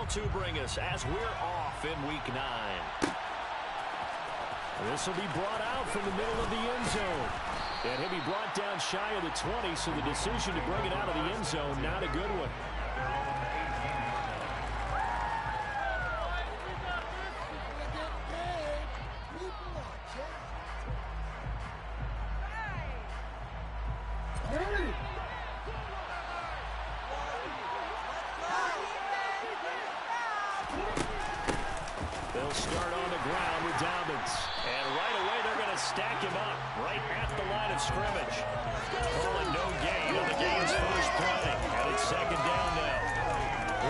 to bring us as we're off in Week 9. This will be brought out from the middle of the end zone. And he'll be brought down shy of the 20, so the decision to bring it out of the end zone, not a good one. They'll start on the ground with Dobbins. And right away, they're going to stack him up right at the line of scrimmage. Calling no gain on the game's first play. And it's second down now.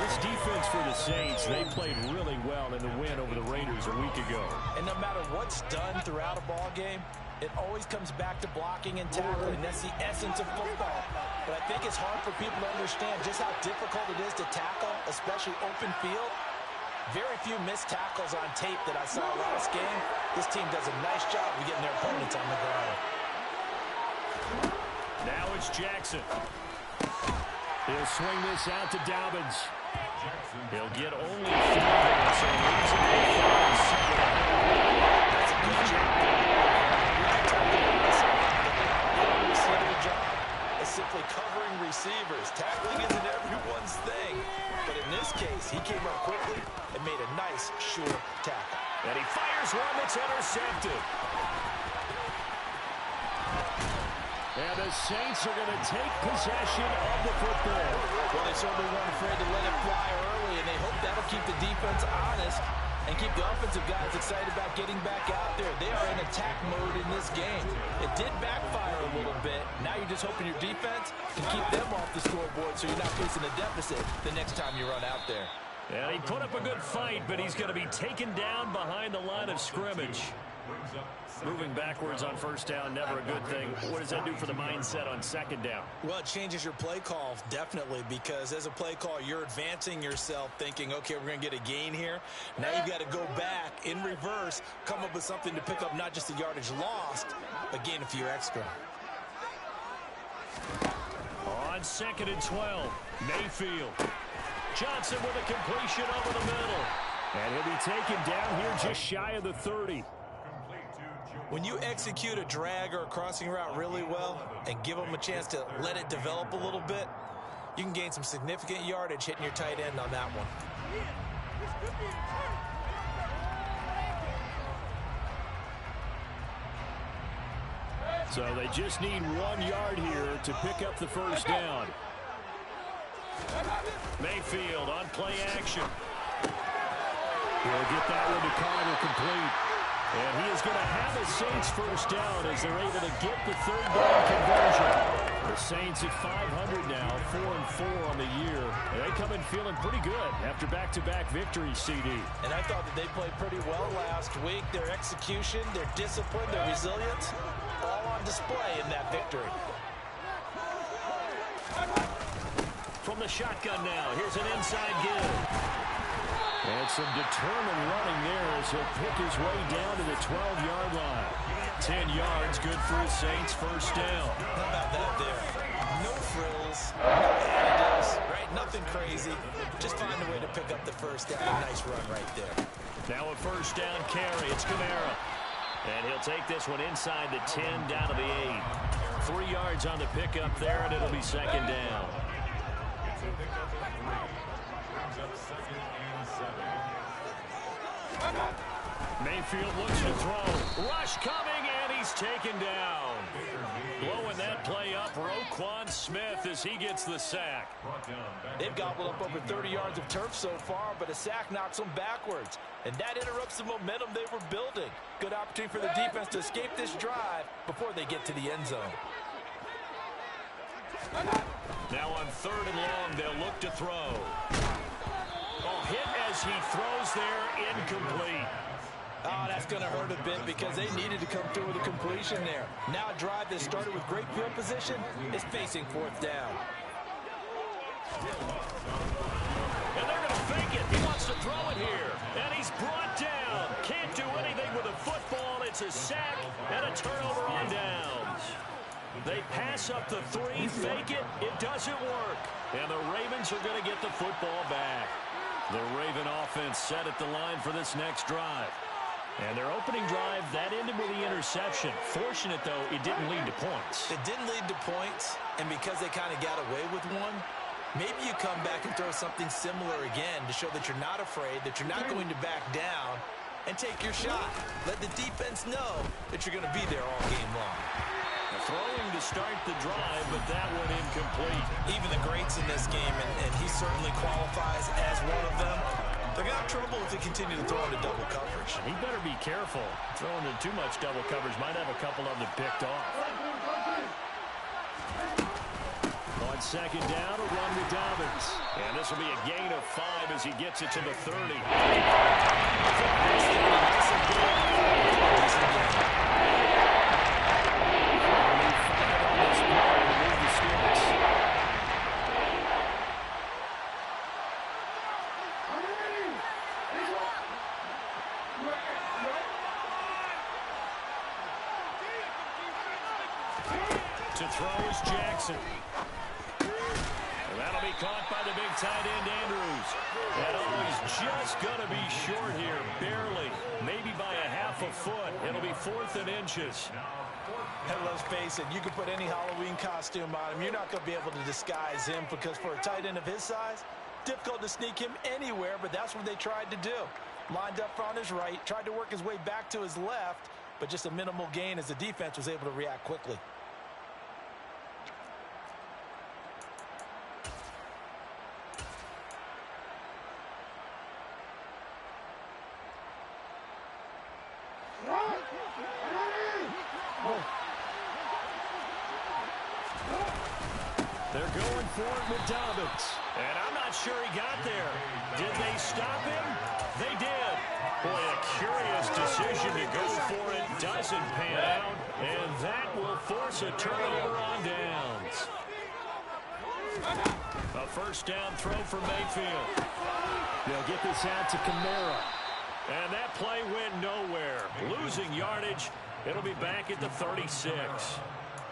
This defense for the Saints, they played really well in the win over the Raiders a week ago. And no matter what's done throughout a ball game, it always comes back to blocking and tackling. That's the essence of football. But I think it's hard for people to understand just how difficult it is to tackle, especially open field. Very few missed tackles on tape that I saw last game. This team does a nice job of getting their opponents on the ground. Now it's Jackson. He'll swing this out to Dobbins. He'll get only 4, so he's in That's a good job. Is simply covering receivers. Tackling isn't everyone's thing. But in this case, he came up quickly and made a nice, sure tackle. And he fires one that's intercepted. And the Saints are going to take possession of the football. Well, they certainly weren't afraid to let it fly early, and they hope that'll keep the defense honest and keep the offensive guys excited about getting back out there. They are in attack mode in this game. It did backfire a little bit. Now you're just hoping your defense can keep them off the scoreboard so you're not facing a deficit the next time you run out there. And he put up a good fight, but he's going to be taken down behind the line of scrimmage. Moving backwards on first down, never a good thing. What does that do for the mindset on second down? Well, it changes your play call, definitely, because as a play call, you're advancing yourself thinking, okay, we're going to get a gain here. Now you've got to go back in reverse, come up with something to pick up not just the yardage lost, but gain a few extra. On 2nd and 12, Mayfield. Johnson with a completion over the middle. And he'll be taken down here just shy of the 30. When you execute a drag or a crossing route really well and give them a chance to let it develop a little bit, you can gain some significant yardage hitting your tight end on that one. So they just need 1 yard here to pick up the first down. Mayfield on play action. He'll get that one to Carter complete. And he is going to have a Saints first down as they're able to get the third down conversion. The Saints at 500 now, 4-4 on the year. And they come in feeling pretty good after back-to-back victories, CD. And I thought that they played pretty well last week. Their execution, their discipline, their resilience, all on display in that victory. From the shotgun now, here's an inside give. And some determined running there as he'll pick his way down to the 12-yard line. 10 yards, good for the Saints, first down. How about that there? No frills, no additives, right? Nothing crazy. Just find a way to pick up the first down. Nice run right there. Now a first down carry. It's Kamara. And he'll take this one inside the 10, down to the 8. 3 yards on the pickup there, and it'll be second down. Mayfield looks to throw. Rush coming, and he's taken down. Blowing that play up, Roquan Smith as he gets the sack. They've gobbled up over 30 yards of turf so far, but a sack knocks them backwards. And that interrupts the momentum they were building. Good opportunity for the defense to escape this drive before they get to the end zone. Now on 3rd and long, they'll look to throw. Oh, hit as he throws there, incomplete. Oh, that's going to hurt a bit because they needed to come through with a completion there. Now a drive that started with great field position is facing 4th down. And they're going to fake it. He wants to throw it here. And he's brought down. Can't do anything with the football. It's a sack and a turnover on downs. They pass up the 3, fake it. It doesn't work. And the Ravens are going to get the football back. The Ravens offense set at the line for this next drive. And their opening drive, that ended with the interception. Fortunate, though, it didn't lead to points. It didn't lead to points, and because they kind of got away with one, maybe you come back and throw something similar again to show that you're not afraid, that you're not going to back down, and take your shot. Let the defense know that you're going to be there all game long. Throwing to start the drive, but that one incomplete. Even the greats in this game, and he certainly qualifies as one of them, they're going to have trouble if they continue to throw into double coverage. He better be careful. Throwing into too much double coverage might have a couple of them picked off. On second down, a run with Dobbins. And this will be a gain of 5 as he gets it to the 30. To throw is Jackson. And that'll be caught by the big tight end, Andrews. And always just going to be short here, barely. Maybe by a half a foot. It'll be 4th and inches. And let's face it, you can put any Halloween costume on him. You're not going to be able to disguise him because for a tight end of his size, difficult to sneak him anywhere, but that's what they tried to do. Lined up on his right, tried to work his way back to his left, but just a minimal gain as the defense was able to react quickly. They're going for it with Dobbins. And I'm not sure he got there. Did they stop him? They did. Boy, a curious decision to go for it. Doesn't pan out. And that will force a turnover on downs. A first down throw for Mayfield. They'll get this out to Kamara. And that play went nowhere. Losing yardage. It'll be back at the 36.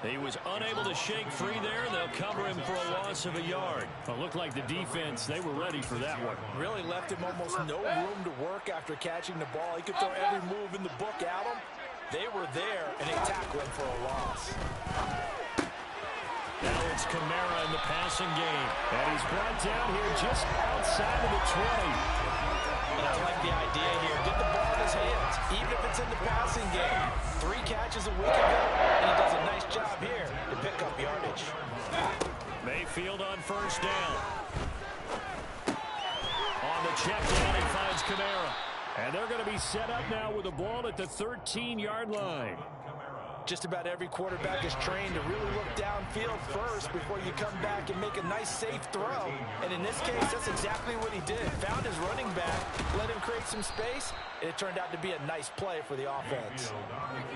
He was unable to shake free there. They'll cover him for a loss of a yard. It looked like the defense, they were ready for that one. Really left him almost no room to work after catching the ball. He could throw every move in the book at him. They were there, and they tackled him for a loss. Now it's Kamara in the passing game. And he's brought down here just outside of the 20. And I like the idea here. Get the ball in his hands, even if it's in the passing game. 3 catches a week ago, and he does a nice job here to pick up yardage. Mayfield on first down. On the check down, he finds Kamara. And they're going to be set up now with the ball at the 13-yard line. Just about every quarterback is trained to really look downfield first before you come back and make a nice, safe throw. And in this case, that's exactly what he did. Found his running back, let him create some space, and it turned out to be a nice play for the offense.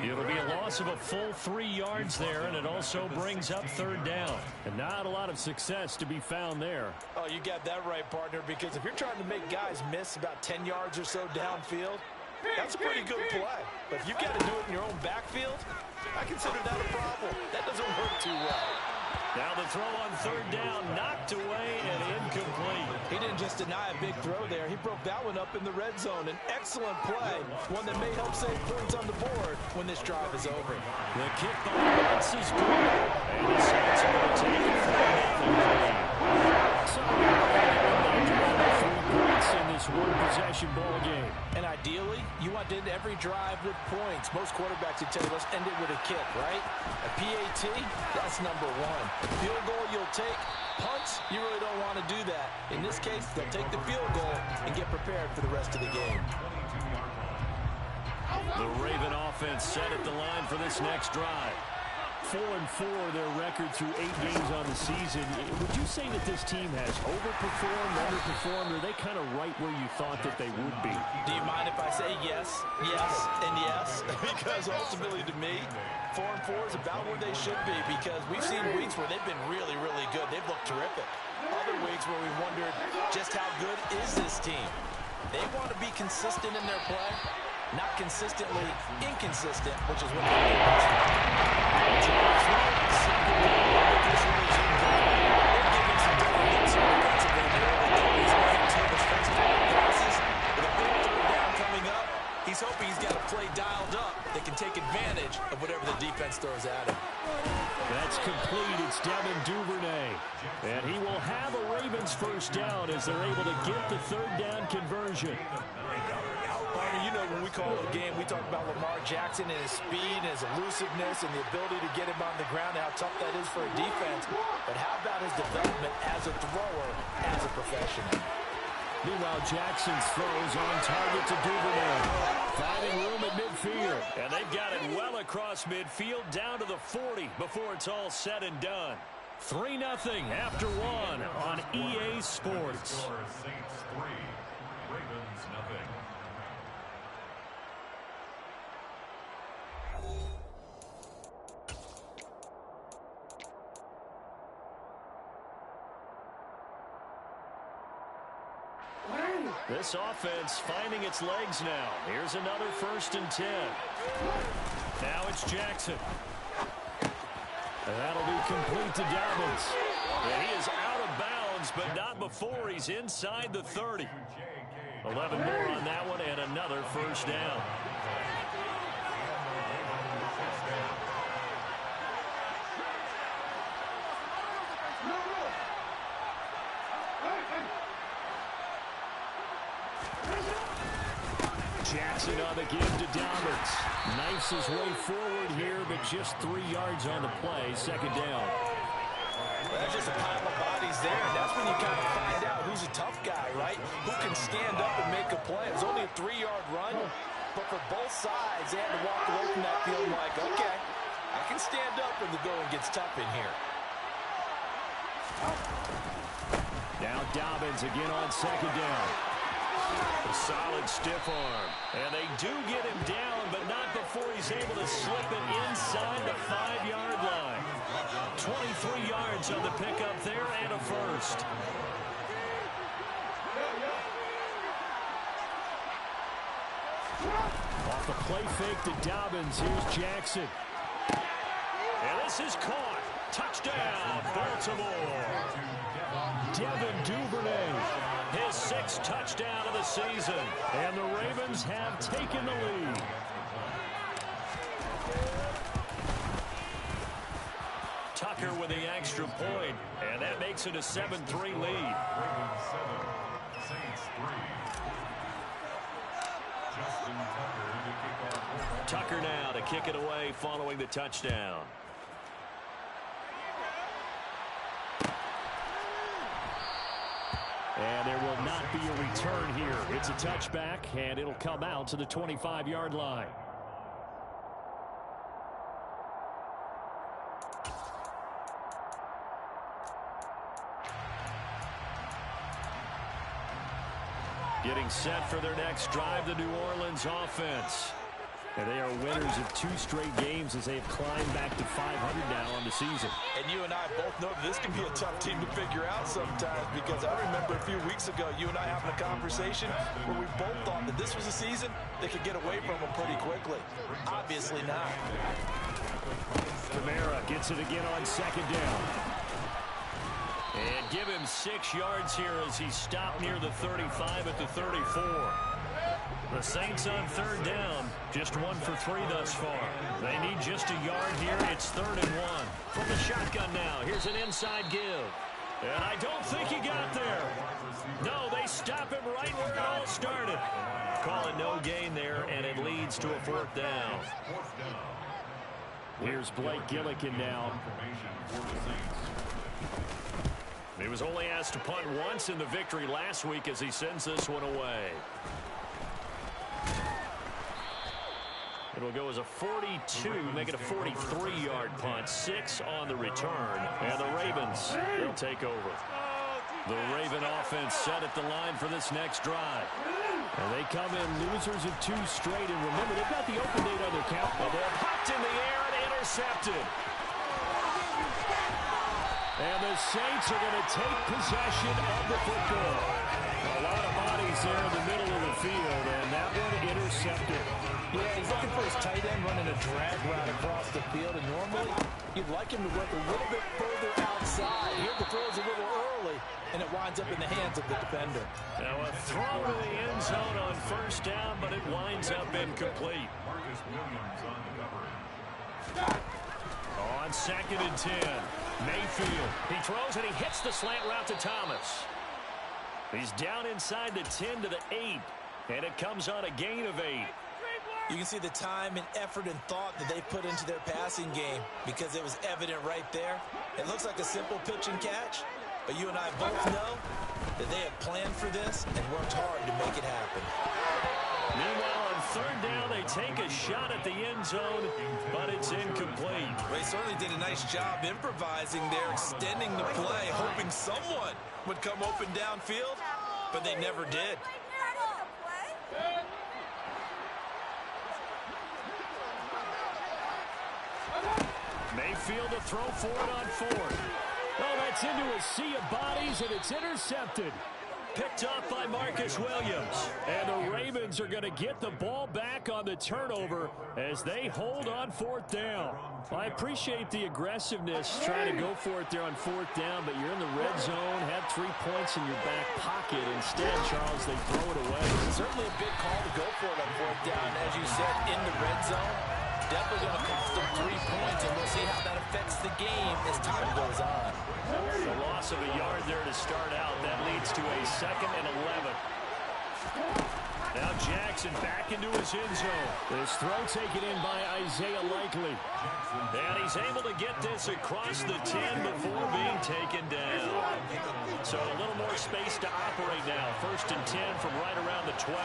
It'll be a loss of a full 3 yards there, and it also brings up third down. And not a lot of success to be found there. Oh, you got that right, partner, because if you're trying to make guys miss about 10 yards or so downfield, that's a pretty good play. But if you've got to do it in your own backfield, I consider that a problem. That doesn't work too well. Now the throw on third down, knocked away and incomplete. He didn't just deny a big throw there. He broke that one up in the red zone. An excellent play, one that may help save points on the board when this drive is over. The kick by Wentz is good. And the Saints are going to take it for nothing. In this one-possession ball game. And ideally, you want to end every drive with points. Most quarterbacks would tell you, let's end it with a kick, right? A PAT, that's number 1. Field goal you'll take. Punts, you really don't want to do that. In this case, they'll take the field goal and get prepared for the rest of the game. The Raven offense set at the line for this next drive. 4-4 their record through 8 games on the season. Would you say that this team has overperformed, underperformed, or are they kind of right where you thought that they would be? Do you mind if I say yes, yes, and yes? Because ultimately to me, 4-4 is about where they should be because we've seen weeks where they've been really, really good. They've looked terrific. Other weeks where we wondered just how good is this team. They want to be consistent in their play. Not consistently inconsistent, which is what they do. complete. It's Devin Duvernay. And he will have a Ravens first down as they're able to get the third down conversion. Barney, you know when we call it a game, we talk about Lamar Jackson and his speed and his elusiveness and the ability to get him on the ground and how tough that is for a defense. But how about his development as a thrower, as a professional? Meanwhile, Jackson's throws on target to Duvernay. Finding room at midfield. And they've got it well across midfield down to the 40 before it's all said and done. 3-0 after 1 on EA Sports. Saints 3, Ravens nothing. This offense finding its legs now. Here's another 1st and 10. Now it's Jackson. And that'll be complete to Dobbins. And he is out of bounds, but not before he's inside the 30. 11 more on that one and another 1st down. Jackson on the give to Dobbins. Knifes his way forward here, but just 3 yards on the play. 2nd down. Well, that's just a pile of bodies there. That's when you kind of find out who's a tough guy, right? Who can stand up and make a play. It was only a 3-yard run, but for both sides, they had to walk away from that field like, okay, I can stand up when the going gets tough in here. Now Dobbins again on 2nd down. A solid stiff arm. And they do get him down, but not before he's able to slip it inside the 5-yard line. 23 yards on the pickup there and a 1st. Off the play fake to Dobbins. Here's Jackson. And this is caught. Touchdown, Baltimore. Devin Duvernay, his 6th touchdown of the season. And the Ravens have taken the lead. Tucker with the extra point, and that makes it a 7-3 lead. Ravens 7, Saints 3. Justin Tucker to kick off. Tucker now to kick it away following the touchdown. And there will not be a return here. It's a touchback, and it'll come out to the 25-yard line. Getting set for their next drive, the New Orleans offense. And they are winners of 2 straight games as they have climbed back to 500 now on the season. And you and I both know that this can be a tough team to figure out sometimes, because I remember a few weeks ago you and I having a conversation where we both thought that this was a season they could get away from them pretty quickly. Obviously not. Kamara gets it again on 2nd down. And give him 6 yards here as he stopped near the 35 at the 34. The Saints on 3rd down, just 1 for 3 thus far. They need just a yard here. It's 3rd and 1. From the shotgun now, here's an inside give. And I don't think he got there. No, they stop him right where it all started. Call it no gain there, and it leads to a 4th down. Here's Blake Gillikin now. He was only asked to punt once in the victory last week as he sends this one away. It'll go as a 42, make it a 43-yard punt. 6 on the return, and the Ravens will take over. The Raven offense set at the line for this next drive. And they come in losers of 2 straight. And remember, they've got the open date on their count. The ball popped in the air and intercepted. And the Saints are going to take possession of the football. A lot of bodies there in the middle of the field, and that one intercepted. Yeah, he's looking for his tight end running a drag route across the field, and normally you'd like him to work a little bit further outside. Here the throw is a little early, and it winds up in the hands of the defender. Now a throw to the end zone on 1st down, but it winds up incomplete. Marcus Williams on the coverage. On 2nd and 10, Mayfield. He throws and he hits the slant route to Thomas. He's down inside the 10 to the 8, and it comes on a gain of 8. You can see the time and effort and thought that they put into their passing game because it was evident right there. It looks like a simple pitch and catch, but you and I both know that they have planned for this and worked hard to make it happen. Meanwhile, on 3rd down, they take a shot at the end zone, but it's incomplete. They certainly did a nice job improvising there, extending the play, hoping someone would come open downfield, but they never did. Mayfield to throw for it on 4th. Oh, that's into a sea of bodies, and it's intercepted. Picked up by Marcus Williams. And the Ravens are going to get the ball back on the turnover as they hold on 4th down. I appreciate the aggressiveness trying to go for it there on 4th down, but you're in the red zone, have 3 points in your back pocket. Instead, Charles, they throw it away. Certainly a big call to go for it on 4th down. As you said, in the red zone, definitely going to cost them 3 points, and we'll see how that affects the game as time goes on. The loss of a yard there to start out. That leads to a 2nd and 11. Now Jackson back into his end zone. This throw taken in by Isaiah Likely. And he's able to get this across the 10 before being taken down. So a little more space to operate now. 1st and 10 from right around the 12.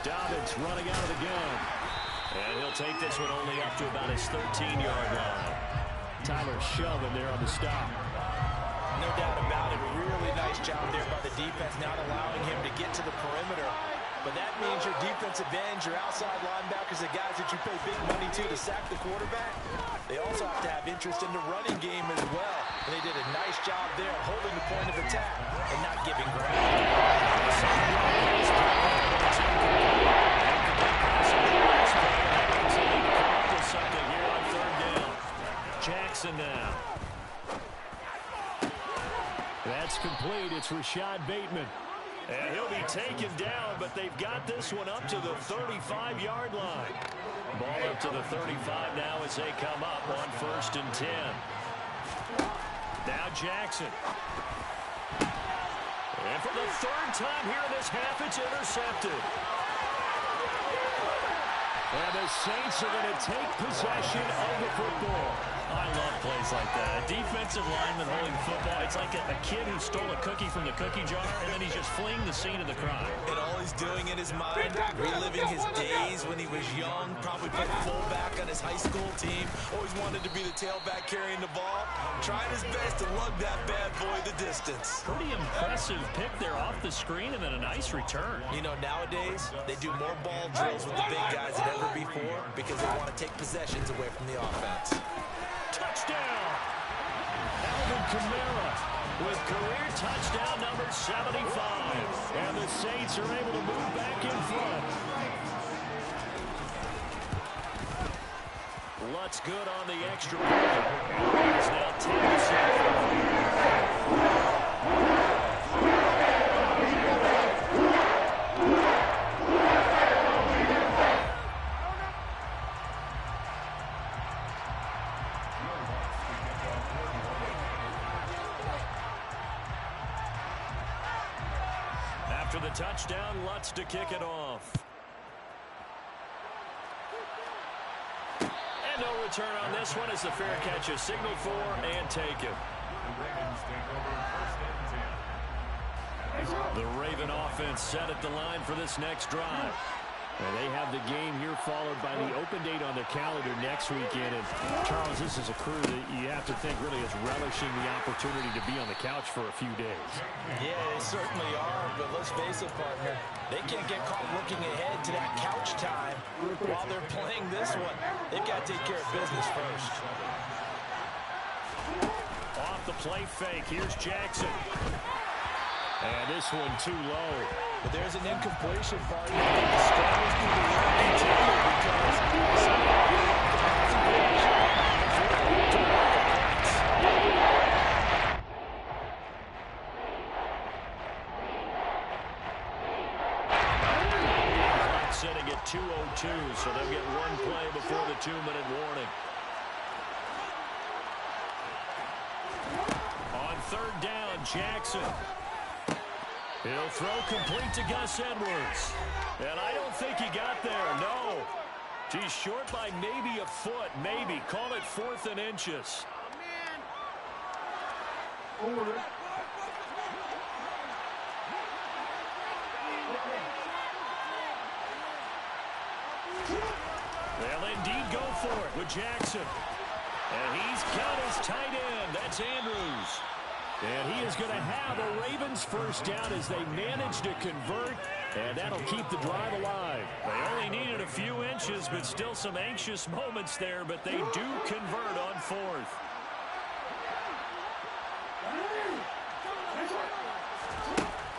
Dobbins running out of the gun. And he'll take this one only up to about his 13-yard line. Tyler shoving there on the stop. No doubt about it. A really nice job there by the defense, not allowing him to get to the perimeter. But that means your defensive ends, your outside linebackers, the guys that you pay big money to sack the quarterback, they also have to have interest in the running game as well. And they did a nice job there holding the point of attack and not giving ground. Something here on 3rd down. Jackson now. That's complete. It's Rashad Bateman. And he'll be taken down, but they've got this one up to the 35-yard line. Ball up to the 35 now as they come up on 1st and 10. Now Jackson. And for the 3rd time here in this half, it's intercepted. And the Saints are going to take possession of the football. I love plays like that. A defensive lineman holding football. It's like a kid who stole a cookie from the cookie jar, and then he's just fleeing the scene of the crime. And all he's doing in his mind, reliving his days when he was young, probably played fullback on his high school team, always wanted to be the tailback carrying the ball, trying his best to lug that bad boy the distance. Pretty impressive pick there off the screen, and then a nice return. You know, nowadays, they do more ball drills with the big guys than ever before because they want to take possessions away from the offense. Touchdown! Alvin Kamara with career touchdown number 75. And the Saints are able to move back in front. Lutz good on the extra point. It's now 10-7. After the touchdown, Lutz to kick it off. And no return on this one as the fair catch is signaled for and taken. The Raven offense set at the line for this next drive. And they have the game here followed by the open date on their calendar next weekend. And Charles, this is a crew that you have to think really is relishing the opportunity to be on the couch for a few days. Yeah, they certainly are, but let's face it, partner. They can't get caught looking ahead to that couch time while they're playing this one. They've got to take care of business first. Off the play fake, here's Jackson. And this one too low. But there's an incompletion, partner. The struggles through the run continue because sitting at 2:02, so they'll get one play before the 2-minute warning. third down, Jackson. He'll throw complete to Gus Edwards. And I don't think he got there, no. He's short by maybe a foot, maybe. Call it 4th and inches. They'll indeed go for it with Jackson. And he's got his tight end. That's Andrews. And he is going to have a Ravens first down as they manage to convert. And that'll keep the drive alive. They only needed a few inches, but still some anxious moments there. But they do convert on 4th.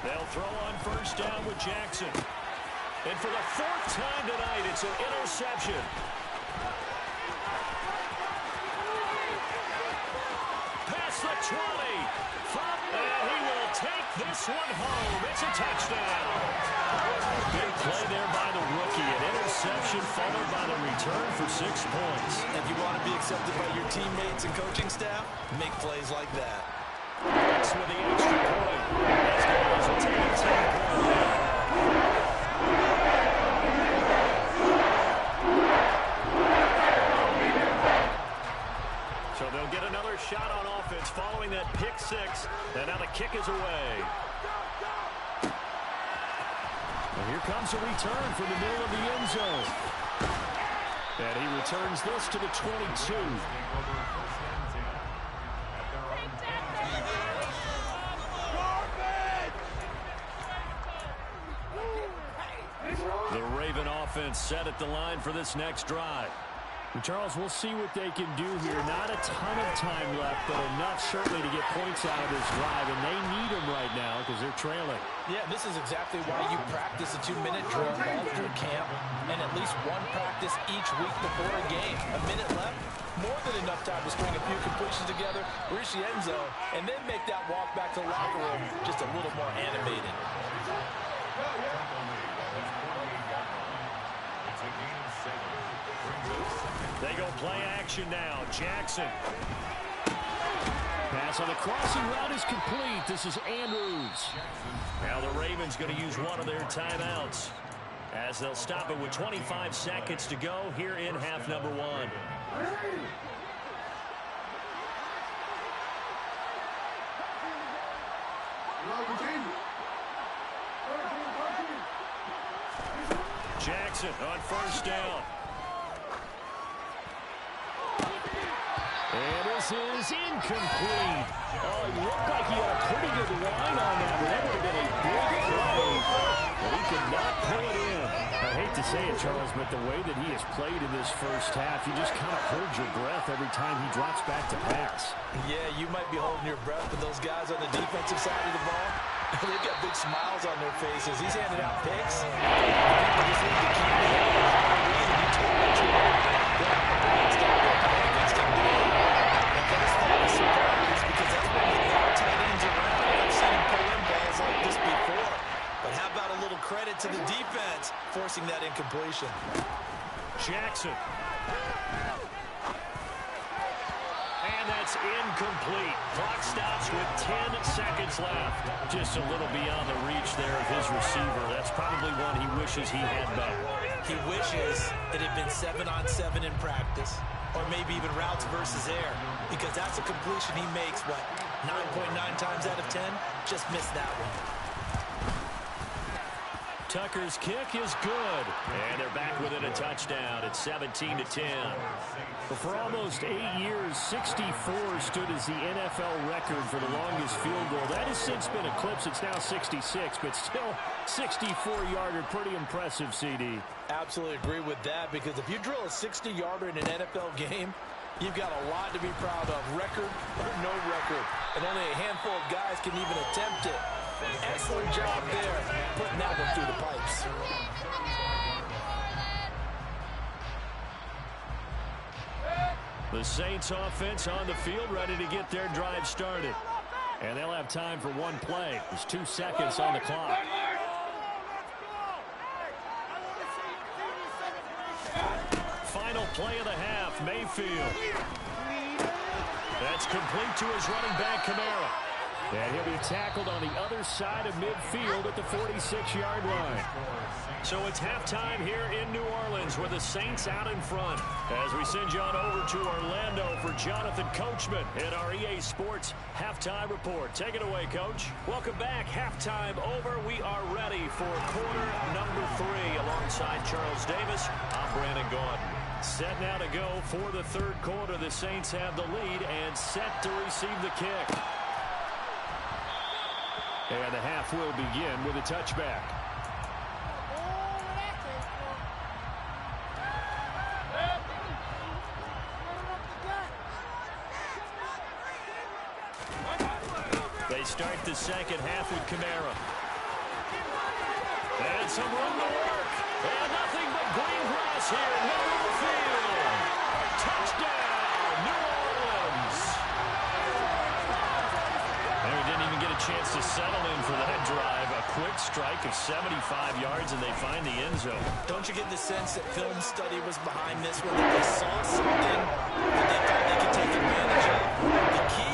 They'll throw on first down with Jackson. And for the 4th time tonight, it's an interception. Past the 20. And he will take this one home. It's a touchdown. Big play there by the rookie. An interception followed by the return for 6 points. If you want to be accepted by your teammates and coaching staff, make plays like that. That's with the extra point. As the Bills will take a 10-point lead. So they'll get another shot on offense following that pick 6. And now the kick is away. And here comes a return from the middle of the end zone. And he returns this to the 22. The Raven offense set at the line for this next drive. And Charles, we'll see what they can do here. Not a ton of time left, but enough certainly to get points out of this drive. And they need them right now because they're trailing. Yeah, this is exactly why you practice a 2-minute drill all through camp and at least one practice each week before a game. A minute left, more than enough time to string a few completions together, reach the end zone, and then make that walk back to the locker room just a little more animated. They go play action now. Jackson. Pass on the crossing route is complete. This is Andrews. Now the Ravens going to use one of their timeouts as they'll stop it with 25 seconds to go here in half number 1. Jackson on first down. And this is incomplete. Oh, it looked like he had a pretty good line on that, but that would have been a big play. But he could not pull it in. I hate to say it, Charles, but the way that he has played in this first half, you just kind of hold your breath every time he drops back to pass. Yeah, you might be holding your breath, but those guys on the defensive side of the ball, they've got big smiles on their faces. He's handing out picks. People just need to keep it up. Because that's when you throw tight ends around. I've seen him pull in balls like this before. But how about a little credit to the defense forcing that incompletion? Jackson. And that's incomplete. Clock stops with 10 seconds left. Just a little beyond the reach there of his receiver. That's probably one he wishes he had back. He wishes it had been 7-on-7 in practice, or maybe even routes versus air, because that's a completion he makes, what, 9.9 times out of 10? Just missed that one. Tucker's kick is good. And they're back within a touchdown. It's 17-10. But for almost 8 years, 64 stood as the NFL record for the longest field goal. That has since been eclipsed. It's now 66, but still 64-yarder. Pretty impressive, CD. Absolutely agree with that, because if you drill a 60-yarder in an NFL game, you've got a lot to be proud of, record or no record. And only a handful of guys can even attempt it. Excellent job there, putting that one through the pipes. The Saints offense on the field, ready to get their drive started. And they'll have time for one play. There's 2 seconds on the clock. Final play of the half, Mayfield. That's complete to his running back, Kamara. And he'll be tackled on the other side of midfield at the 46-yard line. So it's halftime here in New Orleans with the Saints out in front. As we send you on over to Orlando for Jonathan Coachman in our EA Sports Halftime Report. Take it away, Coach. Welcome back. Halftime over. We are ready for quarter number 3 alongside Charles Davis. I'm Brandon Gaudin. Set now to go for the third quarter. The Saints have the lead and set to receive the kick. And the half will begin with a touchback. They start the second half with Kamara. And some room to work. And nothing but green grass here in the middle of the field. Touchdown, New Orleans. And we didn't even get a chance to settle in for that drive. A quick strike of 75 yards, and they find the end zone. Don't you get the sense that film study was behind this one, that they saw something that they thought they could take advantage of? The key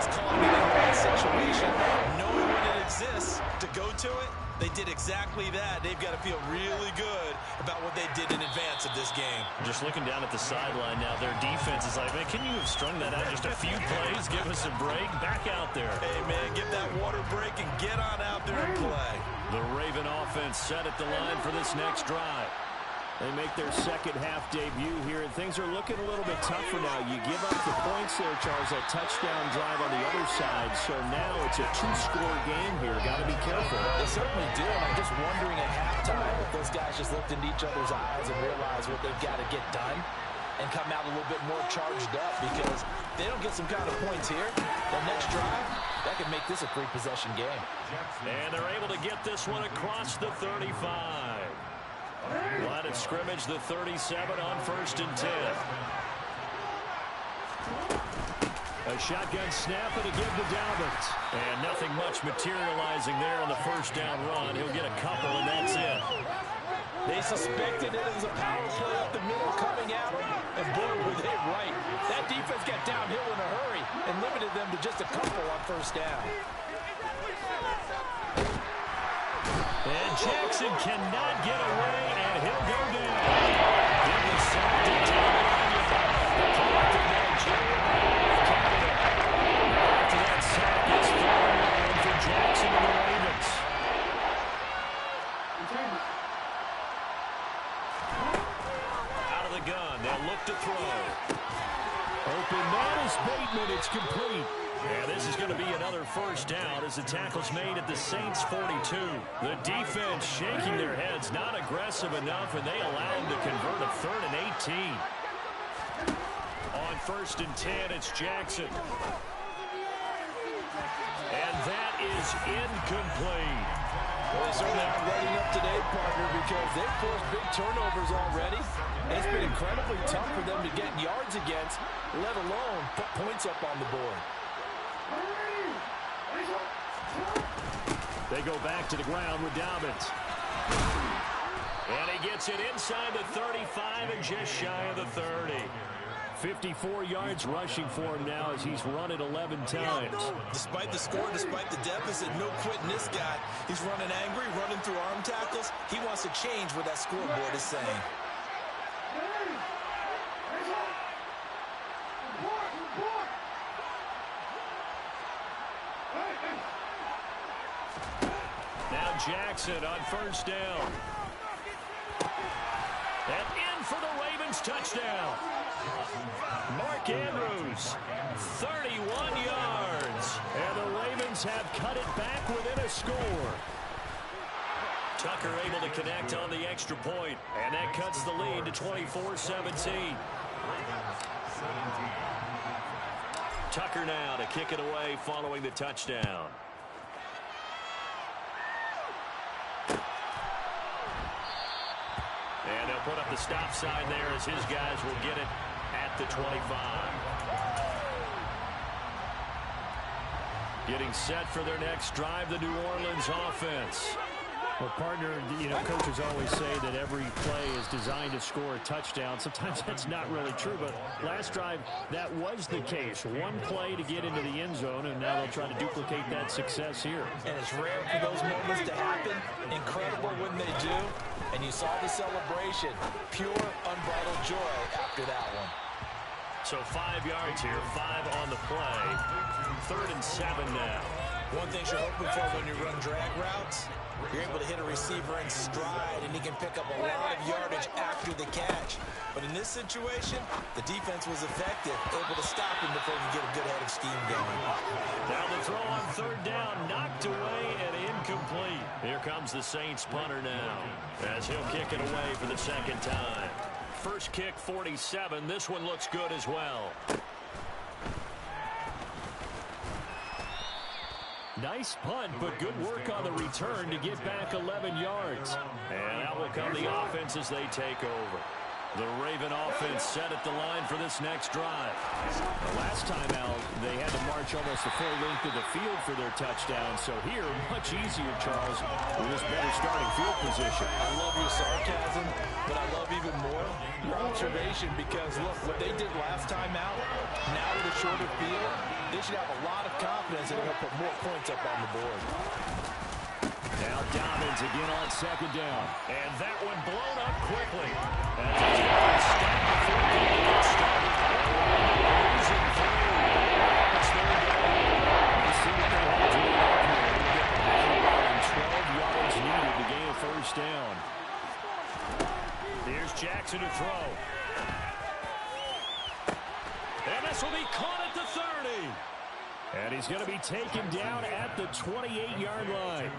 is calling it in the right situation, knowing when it exists to go to it. They did exactly that. They've got to feel really good about what they did in advance of this game. Just looking down at the sideline now, their defense is like, man, can you have strung that out just a few plays? Give us a break. Back out there. Hey, man, give that water break and get on out there and play. The Raven offense set at the line for this next drive. They make their second half debut here, and things are looking a little bit tougher now. You give up the points there, Charles, that touchdown drive on the other side. So now it's a two-score game here. Got to be careful. They certainly do, and I'm just wondering at halftime if those guys just looked into each other's eyes and realized what they've got to get done and come out a little bit more charged up, because if they don't get some kind of points here, the next drive, that could make this a three-possession game. And they're able to get this one across the 35. Line of scrimmage, the 37 on 1st and 10. A shotgun snap and a give to Dalvin. And nothing much materializing there on the first down run. He'll get a couple, and that's it. They suspected it was a power play up the middle coming at them, and boy, were they right. That defense got downhill in a hurry and limited them to just a couple on first down. And Jackson cannot get away, and he'll go down. It was sacked at after that sack, it's 4-1 for Jackson and the Ravens. Out of the gun, they'll look to throw. Open man is Bateman, it's complete. And this is going to be another first down as the tackle's made at the Saints 42. The defense shaking their heads, not aggressive enough, and they allow them to convert a 3rd and 18. On 1st and 10, it's Jackson. And that is incomplete. Well, they certainly aren't ready up today, partner, because they've forced big turnovers already. And it's been incredibly tough for them to get yards against, let alone put points up on the board. They go back to the ground with Dobbins. And he gets it inside the 35 and just shy of the 30. 54 yards rushing for him now as he's run it 11 times. Despite the score, despite the deficit, no quitting this guy. He's running angry, running through arm tackles. He wants to change what that scoreboard is saying. Now Jackson on first down. And in for the Ravens touchdown. Mark Andrews, 31 yards. And the Ravens have cut it back within a score. Tucker able to connect on the extra point, and that cuts the lead to 24-17. Tucker now to kick it away following the touchdown. And they'll put up the stop sign there as his guys will get it at the 25. Getting set for their next drive, the New Orleans offense. Well, partner, you know, coaches always say that every play is designed to score a touchdown. Sometimes that's not really true, but last drive, that was the case. One play to get into the end zone, and now they'll try to duplicate that success here. And it's rare for those moments to happen. Incredible when they do. And you saw the celebration. Pure, unbridled joy after that one. So 5 yards here, 5 on the play. 3rd and 7 now. One thing you're hoping for when you run drag routes, you're able to hit a receiver in stride, and he can pick up a lot of yardage after the catch. But in this situation, the defense was effective, able to stop him before he could get a good head of steam going. Now the throw on 3rd down, knocked away and incomplete. Here comes the Saints punter now, as he'll kick it away for the 2nd time. First kick, 47. This one looks good as well. Nice punt, but good work on the return to get back 11 yards. And out will come the offense as they take over. The Raven offense set at the line for this next drive. The last time out, they had to march almost the full length of the field for their touchdown. So here, much easier, Charles, with this better starting field position. I love your sarcasm, but I love even more your observation because, look, what they did last time out, now with a shorter field, they should have a lot of confidence that they're going to put more points up on the board. Now Dobbins again on 2nd down. And that one blown up quickly. First down. Here's Jackson to throw. And this will be caught at the 30. And he's going to be taken down at the 28-yard line.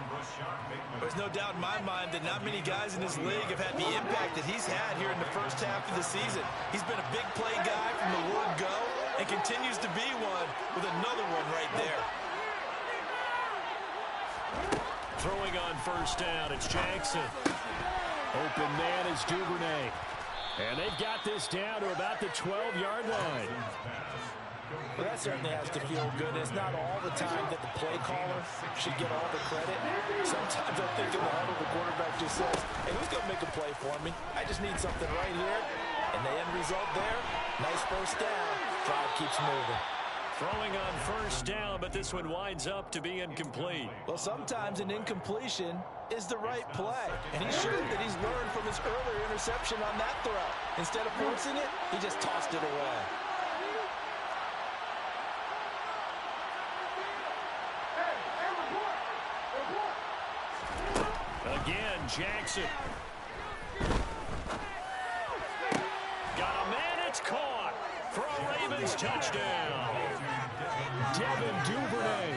There's no doubt in my mind that not many guys in this league have had the impact that he's had here in the first half of the season. He's been a big play guy from the word go and continues to be one with another one right there. Throwing on 1st down, it's Jackson. Open man is Duvernay. And they've got this down to about the 12-yard line. Well, that certainly has to feel good. It's not all the time that the play caller should get all the credit. Sometimes I think in the huddle, the quarterback just says, hey, who's going to make a play for me? I just need something right here. And the end result there, nice first down. Drive keeps moving. Throwing on 1st down, but this one winds up to be incomplete. Well, sometimes an incompletion is the right play. And he showed that he's learned from his earlier interception on that throw. Instead of forcing it, he just tossed it away. Again, Jackson. Got a man, it's caught for a Ravens touchdown. Devin Duvernay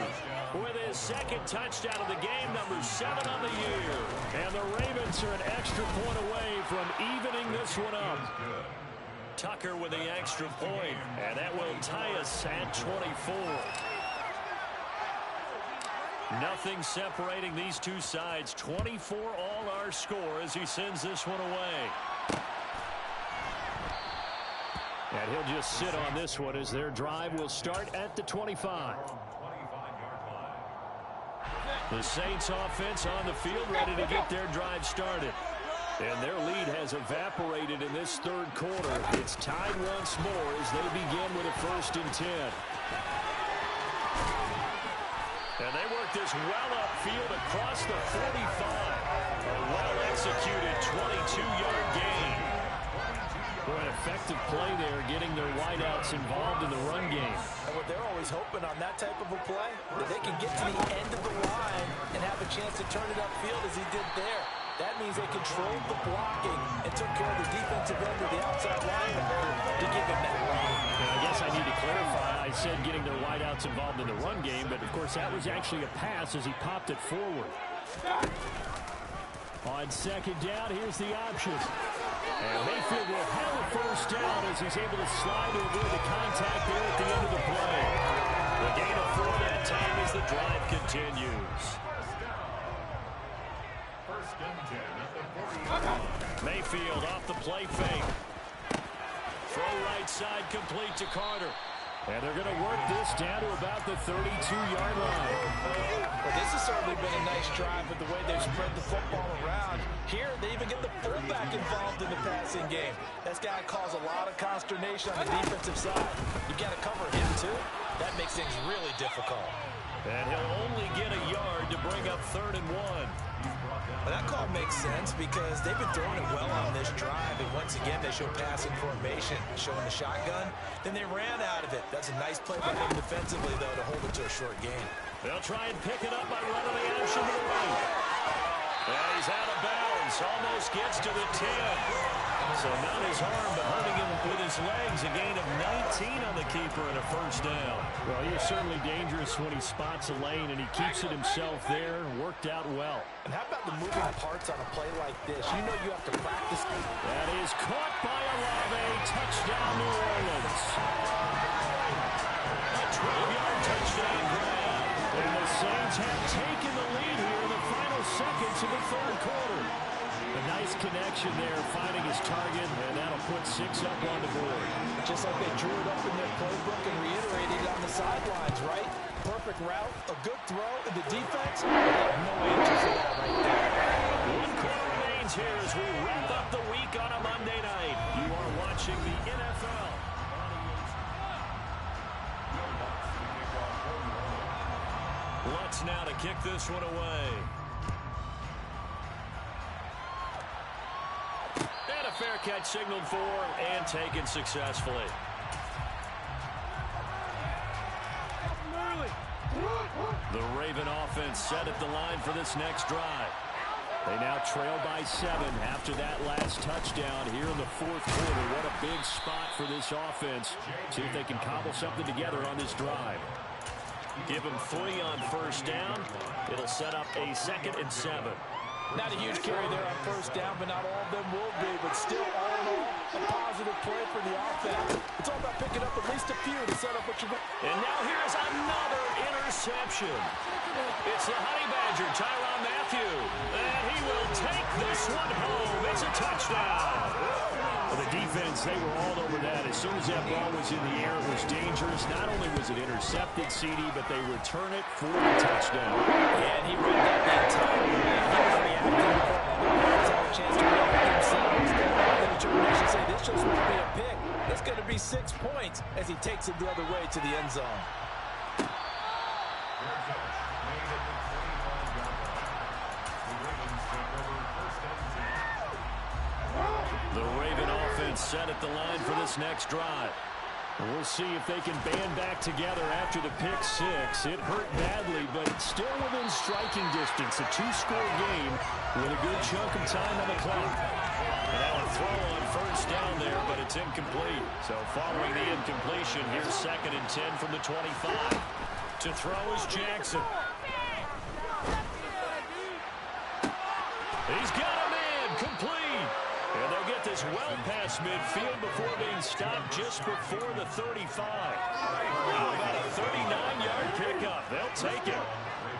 with his 2nd touchdown of the game, number 7 on the year. And the Ravens are an extra point away from evening this one up. Tucker with the extra point, and that will tie us at 24. Nothing separating these two sides. 24 all our score as he sends this one away. And he'll just sit on this one as their drive will start at the 25. The Saints offense on the field ready to get their drive started. And their lead has evaporated in this 3rd quarter. It's tied once more as they begin with a 1st and 10. And they work this well upfield across the 45. A well-executed 22-yard gain. For an effective play there, getting their wideouts involved in the run game. And what they're always hoping on that type of a play, that they can get to the end of the line and have a chance to turn it upfield as he did there. That means they controlled the blocking and took care of the defensive end of the outside linebacker to give him that run. I guess I need to clarify. I said getting their wideouts involved in the run game, but of course that was actually a pass as he popped it forward. On 2nd down, here's the option. And Mayfield will have a 1st down as he's able to slide to avoid the contact there at the end of the play. The gain of 4 that time as the drive continues. Mayfield off the play fake. Throw right side complete to Carter. And they're going to work this down to about the 32-yard line. Well, this has certainly been a nice drive with the way they've spread the football around. Here, they even get the fullback involved in the passing game. That's got to cause a lot of consternation on the defensive side. You've got to cover him, too. That makes things really difficult. And he'll only get a yard to bring up 3rd and 1. Well, that call makes sense because they've been throwing it well on this drive, and once again, they show passing formation, showing the shotgun. Then they ran out of it. That's a nice play by them defensively, though, to hold it to a short gain. They'll try and pick it up by running the option to the right. And he's out of bounds, almost gets to the 10. So not his arm, but hurting him with his legs. A gain of 19 on the keeper and a 1st down. Well, he's certainly dangerous when he spots a lane, and he keeps it himself there. Worked out well. And how about the moving parts on a play like this? You know you have to practice. That is caught by Olave. Touchdown, New Orleans. A 12-yard touchdown grab. And the Saints have taken the lead here in the final seconds of the 3rd quarter. A nice connection there, finding his target, and that'll put 6 up on the board. Just like they drew it up in their playbook and reiterated it on the sidelines, right? Perfect route, a good throw, and the defense, they have no answer for that right there. 1 quarter remains here as we wrap up the week on a Monday night. You are watching the NFL. Lutz now to kick this one away. And a fair catch signaled for and taken successfully. The Raven offense set at the line for this next drive. They now trail by 7 after that last touchdown here in the 4th quarter. What a big spot for this offense. See if they can cobble something together on this drive. Give them 3 on 1st down. It'll set up a 2nd and 7. Not a huge carry there on 1st down, but not all of them will be. But still, all in all, a positive play for the offense. It's all about picking up at least a few to set up what you want. And now here's another interception. It's the Honey Badger, Tyrann Mathieu. And he will take this one home. It's a touchdown. Well, the defense, they were all over that. As soon as that ball was in the air, it was dangerous. Not only was it intercepted, CD, but they return it for the touchdown. And he read that the entire way. He was reacting before others had a chance to react themselves. The determination say this just won't be a pick. It's going to be 6 points as he takes it the other way to the end zone. The Raven offense set at the line for this next drive. We'll see if they can band back together after the pick 6. It hurt badly, but it's still within striking distance. A 2-score game with a good chunk of time on the clock. And now a throw on 1st down there, but it's incomplete. So following the incompletion, here's 2nd and 10 from the 25. To throw is Jackson. He's got a man, complete. And they'll get this well past midfield before being stopped just before the 35. How about a 39-yard pickup? They'll take it.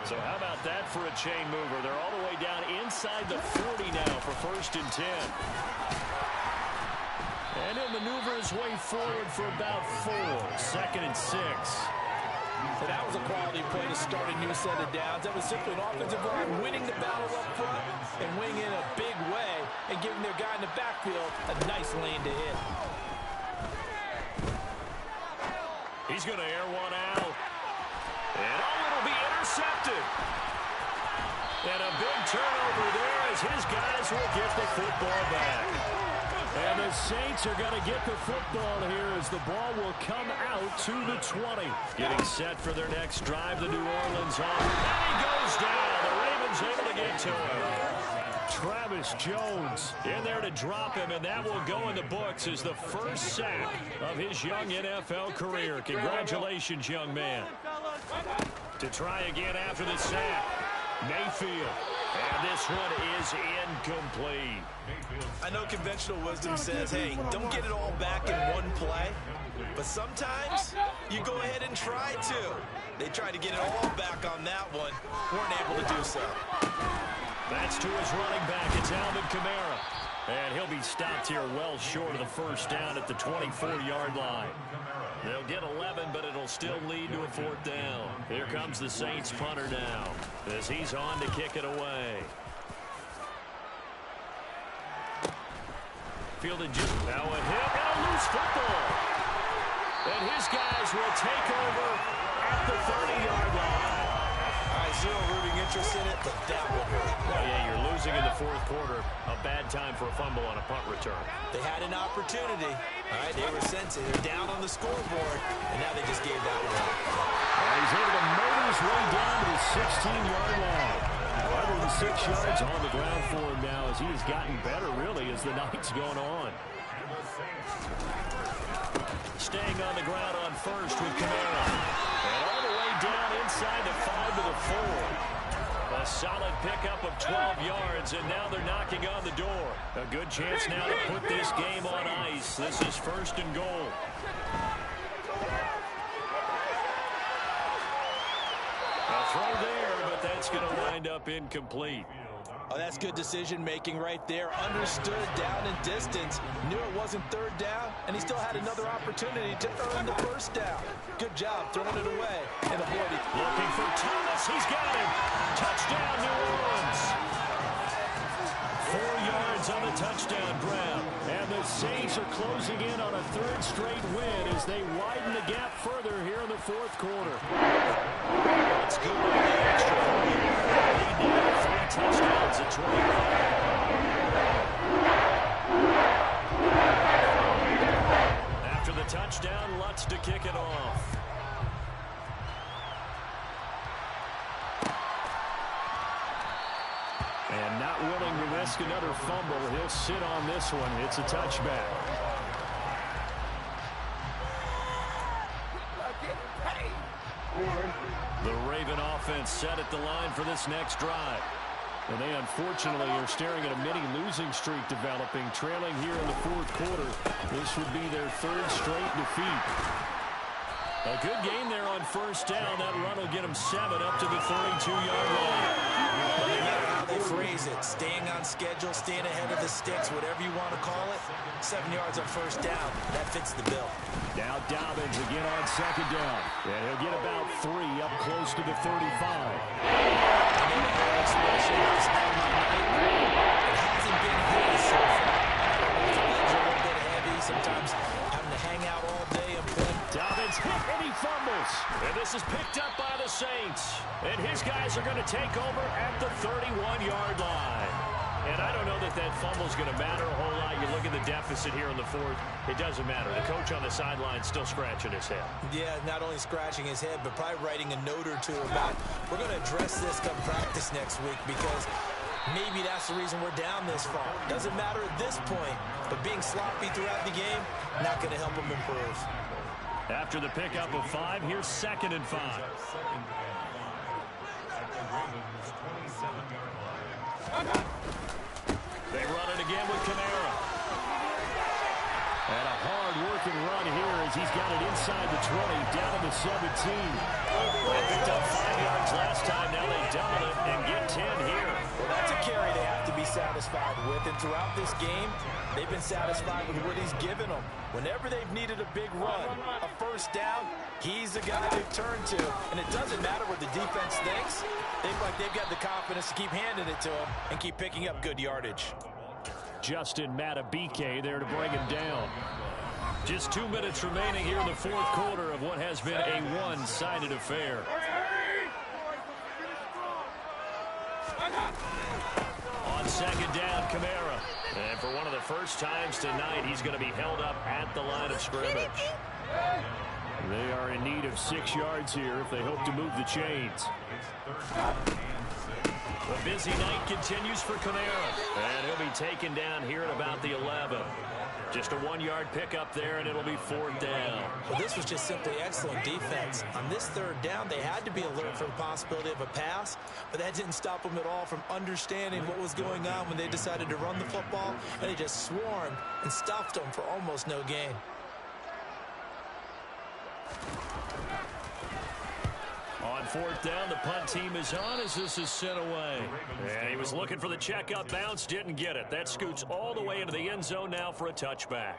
So how about that for a chain mover? They're all the way down inside the 40 now for 1st and 10. And he'll maneuver his way forward for about 4. 2nd and 6. So that was a quality play to start a new set of downs. That was simply an offensive line winning the battle up front and winning in a big way and giving their guy in the backfield a nice lane to hit. He's going to air one out. And it'll be intercepted. And a big turnover there as his guys will get the football back. And the Saints are going to get the football here as the ball will come out to the 20. Getting set for their next drive, the New Orleans offense. And he goes down. The Ravens able to get to him. Travis Jones in there to drop him, and that will go in the books as the first sack of his young NFL career. Congratulations, young man. To try again after the sack, Mayfield. And this one is incomplete. I know conventional wisdom says, hey, don't get it all back in one play. But sometimes you go ahead and try to. They tried to get it all back on that one. Weren't able to do so. That's to his running back. It's Alvin Kamara. And he'll be stopped here well short of the first down at the 24-yard line. They'll get 11, but it'll still lead to a fourth down. Here comes the Saints punter now as he's on to kick it away. Fielded just now a hit and a loose football. And his guys will take over at the 30-yard line. All right, zero rooting interest in it, but that will hurt. Oh, yeah, you're losing in the fourth quarter. A bad time for a fumble on a punt return. They had an opportunity. All right, they were sensing. They're down on the scoreboard, and now they just gave that one up. He's able to motor his way down to the 16-yard line. 106 yards on the ground for him now as he has gotten better, really, as the night's going on. Staying on the ground on first with Kamara. And all the way down inside the 5 to the 4. A solid pickup of 12 yards, and now they're knocking on the door. A good chance now to put this game on ice. This is first and goal. A throw there, but that's going to wind up incomplete. Oh, that's good decision-making right there. Understood down and distance. Knew it wasn't third down, and he still had another opportunity to earn the first down. Good job throwing it away and avoiding. Looking for Thomas. He's got him. Touchdown, New Orleans. 4 yards on the touchdown grab. And the Saints are closing in on a third straight win as they widen the gap further here in the fourth quarter. Let's go with the extra point. Lead now 3 touchdowns at 20. After the touchdown, Lutz to kick it off. And not willing to risk another fumble, he'll sit on this one. It's a touchback. The Raven offense set at the line for this next drive. And they unfortunately are staring at a mini losing streak developing, trailing here in the fourth quarter. This would be their third straight defeat. A good game there on first down. That run will get them 7 up to the 32-yard line. No matter how they phrase it, staying on schedule, staying ahead of the sticks, whatever you want to call it, 7 yards on first down, that fits the bill. Now Dobbins again on second down. And he'll get about 3 up close to the 35. Expression is it hasn't been his so far. The legs are a little bit heavy, sometimes having to hang out all day and play. Dobbins hit and he fumbles. And this is picked up by the Saints. And his guys are going to take over at the 31-yard line. And I don't know that that fumble is going to matter a whole lot. You look at the deficit here in the fourth, it doesn't matter. The coach on the sideline still scratching his head. Yeah, not only scratching his head, but probably writing a note or two about, we're going to address this come practice next week because maybe that's the reason we're down this far. Doesn't matter at this point, but being sloppy throughout the game, not going to help him improve. After the pickup of 5, here's 2nd and 5. They run it again with Kamara. And a hard-working run here as he's got it inside the 20, down to the 17. They picked up 5 yards last time. Now they double it and get 10 here. Well, that's a carry they have to be satisfied with. And throughout this game, they've been satisfied with what he's given them. Whenever they've needed a big run, a first down, he's the guy they've turned to. And it doesn't matter what the defense thinks. They've got the confidence to keep handing it to him and keep picking up good yardage. Justin Matabike there to bring him down. Just 2 minutes remaining here in the fourth quarter of what has been a one-sided affair. On second down, Kamara. And for one of the first times tonight, he's going to be held up at the line of scrimmage. They are in need of 6 yards here if they hope to move the chains. The busy night continues for Kamara. And he'll be taken down here at about the 11. Just a 1-yard pickup there, and it'll be 4th down. Well, this was just simply excellent defense. On this third down, they had to be alert for the possibility of a pass, but that didn't stop them at all from understanding what was going on when they decided to run the football, and they just swarmed and stuffed them for almost no gain. On On fourth down, the punt team is on as this is sent away. And he was looking for the checkup bounce, didn't get it. That scoots all the way into the end zone now for a touchback.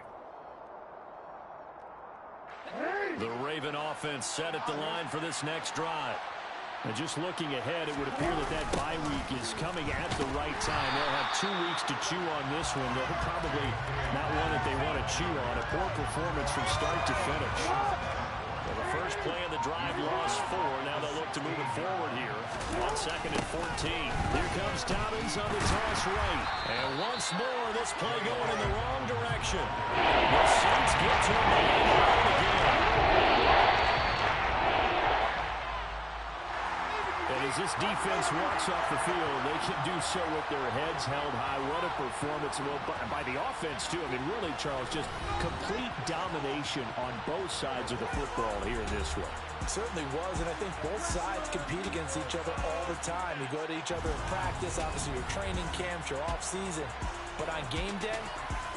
The Raven offense set at the line for this next drive. And just looking ahead, it would appear that bye week is coming at the right time. They'll have 2 weeks to chew on this one. They'll probably not one that they want to chew on. A poor performance from start to finish. Well, the first play of the drive lost 4. Now they'll look to move it forward here on 2nd and 14. Here comes Dobbins on the toss right. And once more, this play going in the wrong direction. The Saints get to him again. And as this defense walks off the field, they can do so with their heads held high. What a performance. Well, by the offense, too. I mean, really, Charles, just complete domination on both sides of the football here in this one. It certainly was, and I think both sides compete against each other all the time. You go to each other in practice, obviously your training camps, your off-season. But on game day,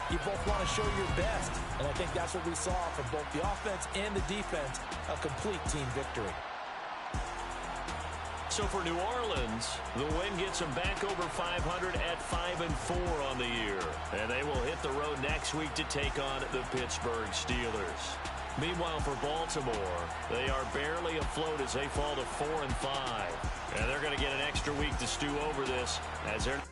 you both want to show your best. And I think that's what we saw from both the offense and the defense, a complete team victory. So for New Orleans, the win gets them back over 500 at 5-4 on the year. And they will hit the road next week to take on the Pittsburgh Steelers. Meanwhile, for Baltimore, they are barely afloat as they fall to 4-5. And they're going to get an extra week to stew over this as they're...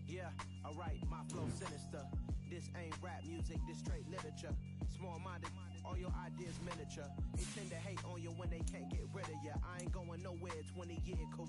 Yeah, alright, my flow sinister. This ain't rap music, this straight literature. Small-minded, all your ideas miniature. They tend to hate on you when they can't get rid of you. I ain't going nowhere, 20-year career.